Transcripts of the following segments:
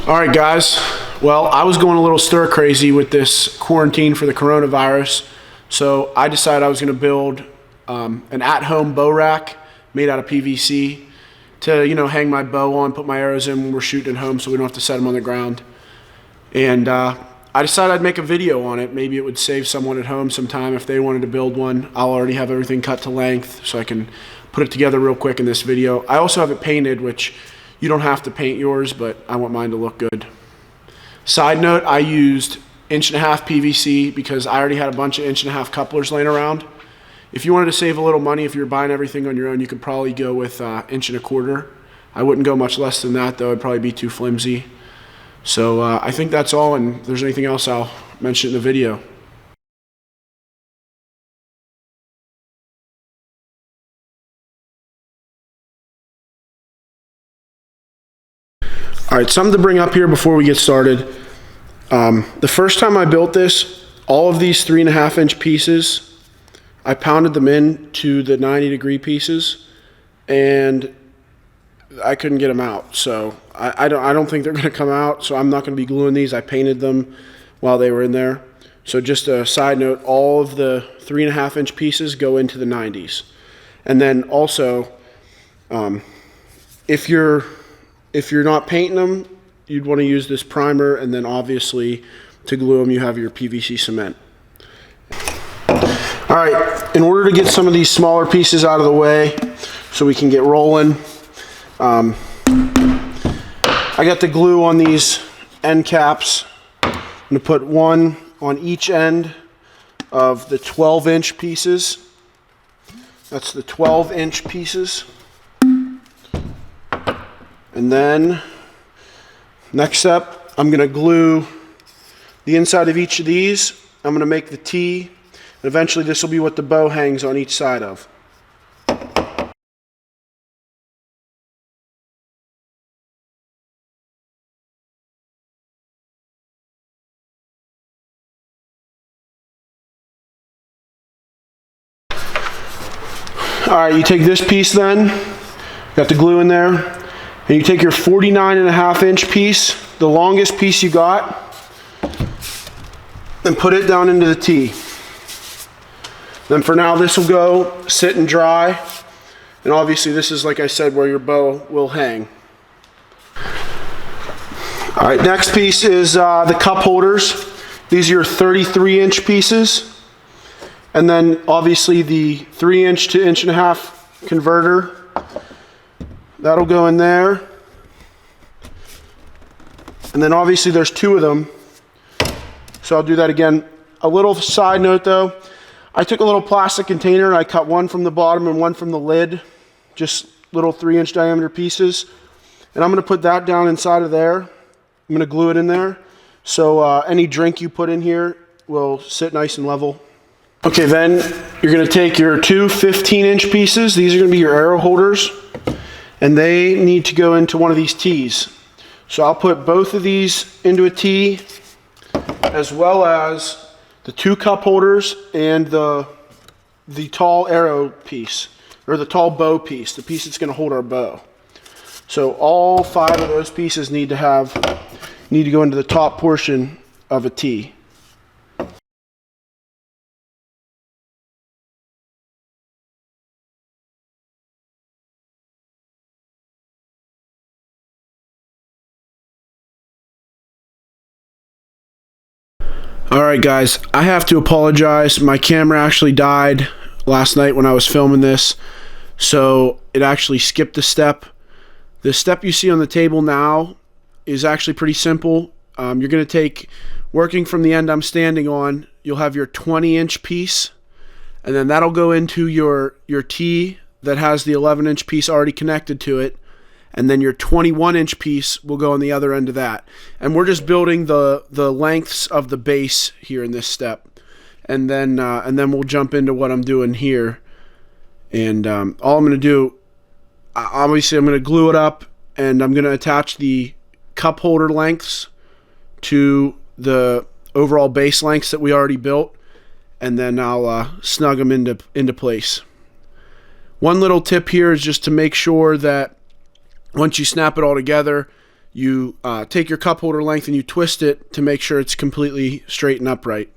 Alright guys, well I was going a little stir crazy with this quarantine for the coronavirus, so I decided I was going to build an at-home bow rack made out of PVC to, hang my bow on, put my arrows in when we're shooting at home so we don't have to set them on the ground. And I decided I'd make a video on it. Maybe it would save someone at home some time if they wanted to build one. I'll already have everything cut to length so I can put it together real quick in this video. I also have it painted, which you don't have to paint yours, but I want mine to look good. Side note, I used 1.5" PVC because I already had a bunch of 1.5" couplers laying around. If you wanted to save a little money, if you're buying everything on your own, you could probably go with 1.25". I wouldn't go much less than that though, it'd probably be too flimsy. So I think that's all, and if there's anything else I'll mention in the video. Alright, something to bring up here before we get started. The first time I built this, all of these 3.5" pieces, I pounded them into the 90-degree pieces, and I couldn't get them out. So I don't think they're going to come out, so I'm not going to be gluing these. I painted them while they were in there. So just a side note, all of the 3.5" pieces go into the 90s. And then also, if you're not painting them, you'd want to use this primer, and then obviously to glue them you have your PVC cement. Alright, in order to get some of these smaller pieces out of the way so we can get rolling, I got the glue on these end caps. I'm going to put one on each end of the 12" pieces. That's the 12" pieces. And then, next step, I'm going to glue the inside of each of these. I'm going to make the T, and eventually this will be what the bow hangs on each side of. Alright, you take this piece then, got the glue in there, and you take your 49.5" piece, the longest piece you got, and put it down into the T. Then for now this will go sit and dry, and obviously this is, like I said, where your bow will hang. Alright, next piece is the cup holders. These are your 33" pieces. And then obviously the 3" to 1.5" converter. That'll go in there. And then obviously there's 2 of them. So I'll do that again. A little side note though, I took a little plastic container and I cut one from the bottom and one from the lid. Just little 3" diameter pieces. And I'm going to put that down inside of there. I'm going to glue it in there. So any drink you put in here will sit nice and level. Okay, then you're going to take your 2 15" pieces. These are going to be your arrow holders, and they need to go into one of these T's. So I'll put both of these into a T, as well as the 2 cup holders and the tall arrow piece, or the tall bow piece, the piece that's going to hold our bow. So all 5 of those pieces need to go into the top portion of a T. Alright guys, I have to apologize. My camera actually died last night when I was filming this, so it actually skipped a step. The step you see on the table now is actually pretty simple. You're going to take, working from the end I'm standing on, you'll have your 20" piece, and then that'll go into your T that has the 11" piece already connected to it. And then your 21" piece will go on the other end of that. And we're just building the lengths of the base here in this step. And then we'll jump into what I'm doing here. And all I'm going to do, obviously I'm going to glue it up, and I'm going to attach the cup holder lengths to the overall base lengths that we already built. And then I'll snug them into place. One little tip here is just to make sure that once you snap it all together, you take your cup holder length and you twist it to make sure it's completely straight and upright.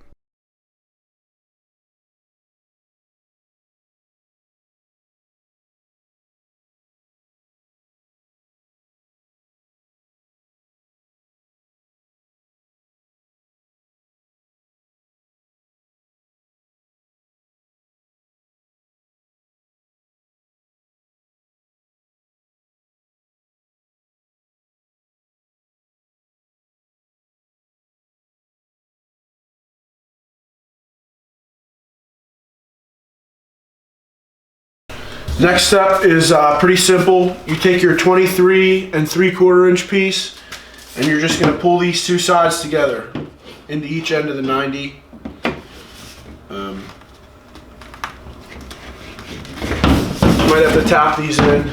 Next step is pretty simple. You take your 23 3/4 inch piece and you're just going to pull these two sides together into each end of the 90. Might have to tap these in.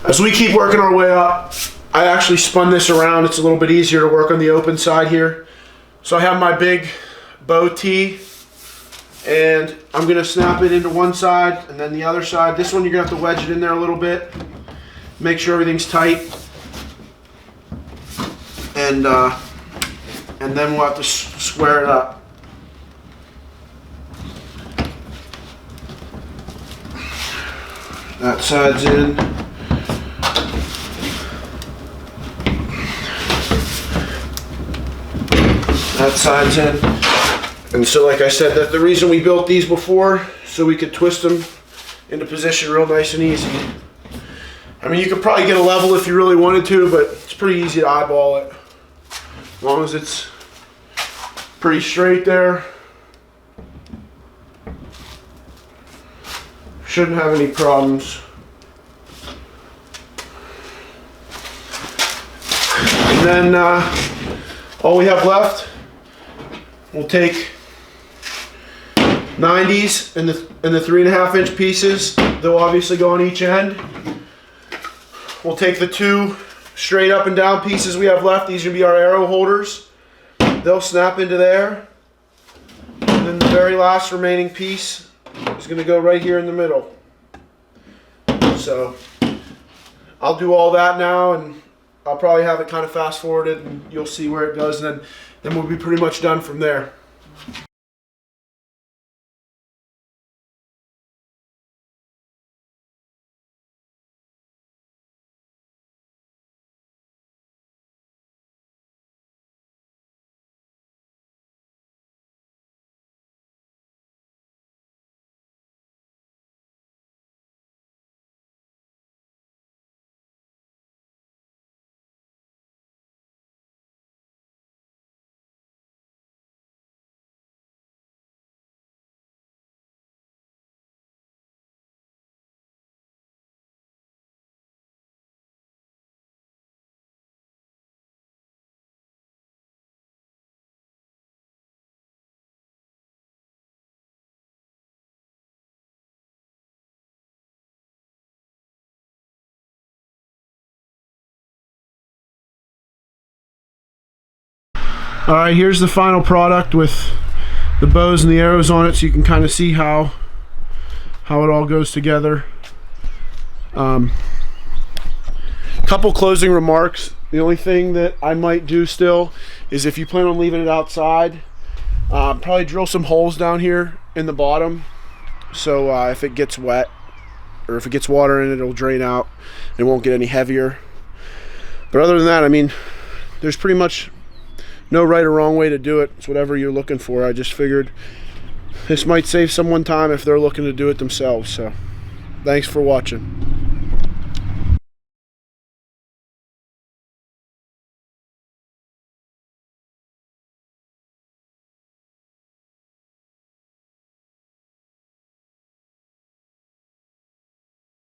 As we keep working our way up, I actually spun this around. It's a little bit easier to work on the open side here. So I have my big bow tee, and I'm going to snap it into one side and then the other side. This one you're going to have to wedge it in there a little bit. Make sure everything's tight. And then we'll have to square it up. That side's in. That side's in. And so like I said, that's the reason we built these before, so we could twist them into position real nice and easy. I mean, you could probably get a level if you really wanted to, but it's pretty easy to eyeball it. As long as it's pretty straight there. Shouldn't have any problems. And then all we have left, we'll take 90s and the 3.5 inch pieces. They'll obviously go on each end. We'll take the two straight up and down pieces we have left. These are going to be our arrow holders. They'll snap into there. And then the very last remaining piece is going to go right here in the middle. So I'll do all that now, and I'll probably have it kind of fast forwarded and you'll see where it goes, and then we'll be pretty much done from there. Alright, here's the final product with the bows and the arrows on it, so you can kind of see how it all goes together. Couple closing remarks. The only thing that I might do still is, if you plan on leaving it outside, probably drill some holes down here in the bottom, so if it gets wet or if it gets water in it, it'll drain out. It won't get any heavier. But other than that, I mean, there's pretty much no right or wrong way to do it. It's whatever you're looking for. I just figured this might save someone time if they're looking to do it themselves. So thanks for watching.